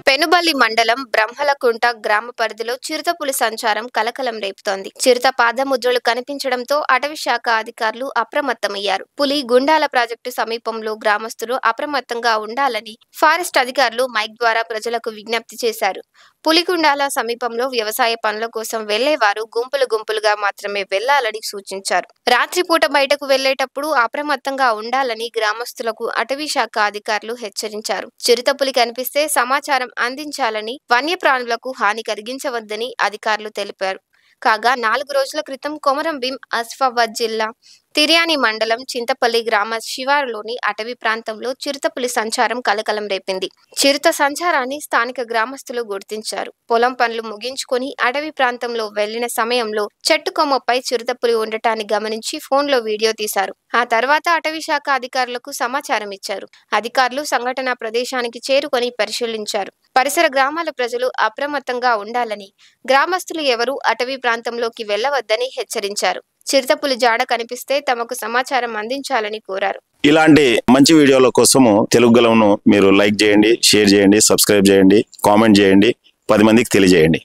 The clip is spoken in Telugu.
పెనుబల్లి మండలం బ్రహ్మలకుంట గ్రామ పరిధిలో చిరుతపులి సంచారం కలకలం రేపుతోంది. చిరుత పాదముద్రలు కనిపించడంతో అటవీ శాఖ అధికారులు అప్రమత్తమయ్యారు. పులి గుండాల ప్రాజెక్టు సమీపంలో గ్రామస్తులు అప్రమత్తంగా ఉండాలని ఫారెస్ట్ అధికారులు మైక్ ద్వారా ప్రజలకు విజ్ఞప్తి చేశారు. పులిగుండాల సమీపంలో వ్యవసాయ పనుల కోసం వెళ్లేవారు గుంపులుగా మాత్రమే వెళ్లాలని సూచించారు. రాత్రిపూట బయటకు వెళ్లేటప్పుడు అప్రమత్తంగా ఉండాలని గ్రామస్తులకు అటవీ శాఖ అధికారులు హెచ్చరించారు. చిరుతపులి కనిపిస్తే సమాచారం అందించాలని, వన్యప్రాణులకు హాని కలిగించవద్దని అధికారులు తెలిపారు. కాగా 4 రోజుల క్రితం కొమరం భీం ఆసిఫాబాద్ జిల్లా తిర్యాని మండలం చింతపల్లి గ్రామ శివారులోని అటవీ ప్రాంతంలో చిరుతపులి సంచారం కలకలం రేపింది. చిరుత సంచారాన్ని స్థానిక గ్రామస్తులు గుర్తించారు. పొలం పనులు ముగించుకొని అటవీ ప్రాంతంలో వెళ్లిన సమయంలో చెట్టు కొమ్మపై చిరుతపులి ఉండటాన్ని గమనించి ఫోన్లో వీడియో తీశారు. ఆ తర్వాత అటవీ శాఖ అధికారులకు సమాచారం ఇచ్చారు. అధికారులు సంఘటనా ప్రదేశానికి చేరుకొని పరిశీలించారు. పరిసర గ్రామాల ప్రజలు అప్రమత్తంగా ఉండాలని, గ్రామస్తులు ఎవరూ అటవీ ప్రాంతంలోకి వెళ్లవద్దని హెచ్చరించారు. చిరుతపులి జాడ కనిపిస్తే తమకు సమాచారం అందించాలని కోరారు. ఇలాంటి మంచి వీడియోల కోసము తెలుగు గలంను మీరు లైక్ చేయండి, షేర్ చేయండి, సబ్స్క్రైబ్ చేయండి, కామెంట్ చేయండి, 10 మందికి తెలియజేయండి.